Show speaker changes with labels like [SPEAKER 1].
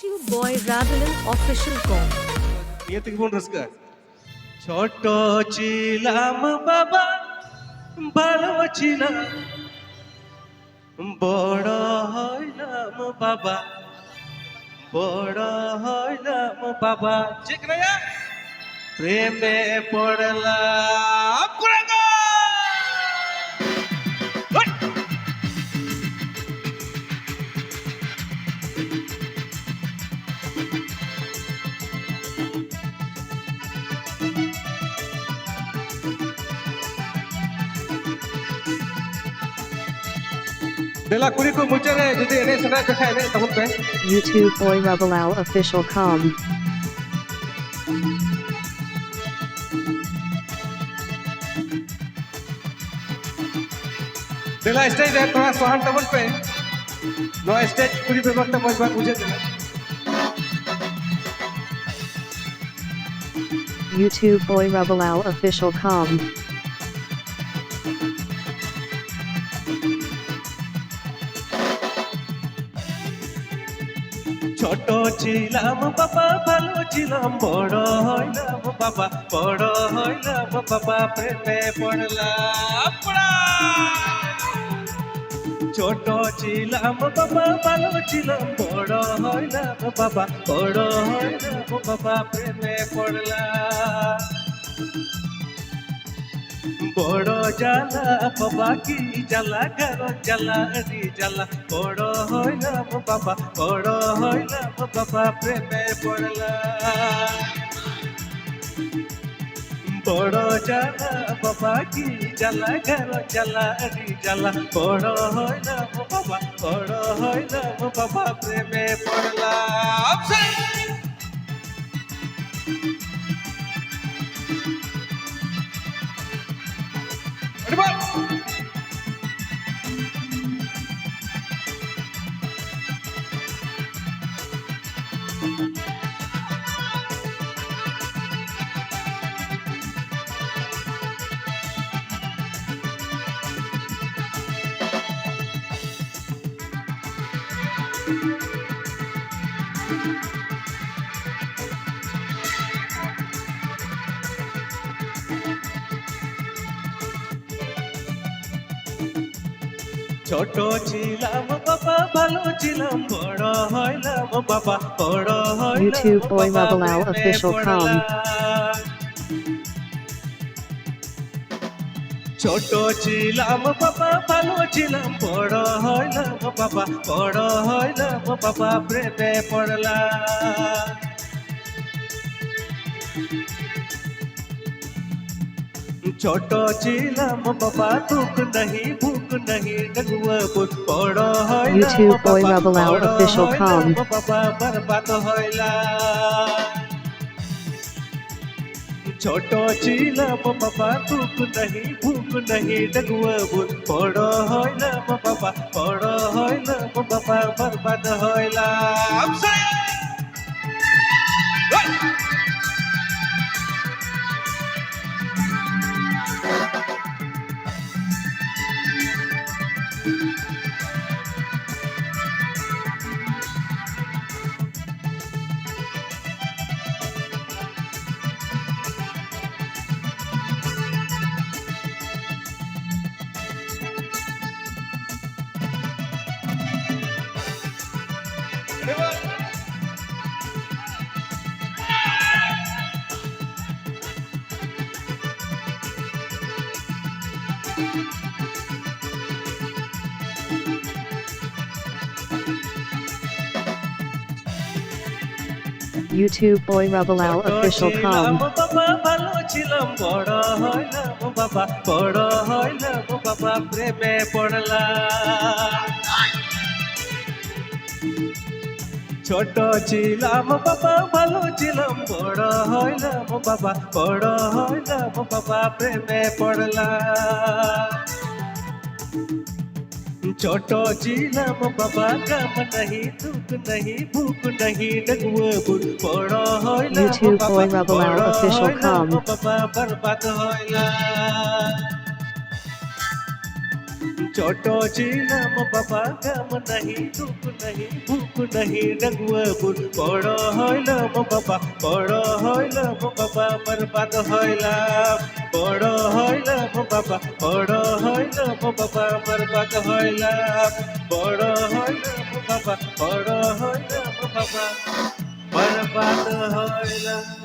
[SPEAKER 1] YouTube boy Ravelan official com.
[SPEAKER 2] নিয়ে থেকে বোন রোজগার ছোট ছিলাম বাবা ভালো ছিলাম বড় হইলাম বাবা বড় হইলাম বাবা ঠিক না প্রেমে পড়লাম কুড়াগো Dela kuri ko mucha re jodi ene sana dekhai ne tahun pe
[SPEAKER 3] YouTube boy Ravelau official com.
[SPEAKER 2] Dela stage hai thoda sohan tahun pe no stage kuri ব্যবস্থা বলবা বুঝে দিলা
[SPEAKER 3] YouTube boy Ravelau official com.
[SPEAKER 2] ছোট ছিলাম বাবা ভালো ছিলাম বড় হইলাম বাবা বড় হইলাম বাবা প্রেমে পড়লাম ছোট ছিলাম বাবা ভালো ছিলাম বড় হইলাম বাবা বড় হইলাম বাবা প্রেমে পড়লাম বড় জ্বালা বাবা কি জ্বালা কারণ জ্বালা রি জ্বালা বড় হইলাম বাবা বড় হইলাম বাবা প্রেমে পড়লাম বড় জ্বালা বাবা কি জ্বালা কারণ জ্বালা রি জ্বালা বড় হইলাম বাবা বড় হইলাম বাবা প্রেমে পড়লাম ছোট ছিলাম বাবা ভালো ছিলাম বড় হইলাম বাবা বড় হইলাম
[SPEAKER 3] YouTube boy Ravelau official com.
[SPEAKER 2] ছোট ছিলাম বাবা ভালো ছিলাম বড় হইলাম বাবা বড় হইলাম বাবা প্রেমে পড়লাম ছোট ছিলাম বাবা দুঃখ नहीं भूख नहीं डगुआ बुत बड़ হইলাম
[SPEAKER 3] YouTube boy Ravelau official com.
[SPEAKER 2] বাবা বরবাদ হইলা ছোট ছিলাম বাবা দুঃখ नहीं भूख नहीं डगुआ बुत বড় হইলাম বাবা বড় হইলাম বাবা বরবাদ হইলা
[SPEAKER 3] YouTube boy Ravelau official com.
[SPEAKER 2] বাবা ভালো ছিলাম বড় হইলাম বাবা বড় হইলাম বাবা প্রেমে পড়লাম ছোট ছিলাম বাবা ভালো ছিলাম বড় হইলাম বাবা বড় হইলাম বাবা প্রেমে পড়লাম ছোট ছিলাম বাবা কাম नहीं दुख नहीं भूख नहीं डगुआ बुत बड़ হইলাম
[SPEAKER 3] YouTube boy Ravelau official com.
[SPEAKER 2] বাবা বরবাদ হইলা ছোট ছিলাম বাবা কাম নাহি দুঃখ নাহি ভুক নাহি ডাকুয়া বুর বড় হইলাম বাবা বড় হইলাম বাবা বরবাদ হইলাম বড় হইলাম বাবা বড় হইলাম বাবা বরবাদ হইলাম বড় হইলাম বাবা বড় হইলাম বাবা বরবাদ হইলাম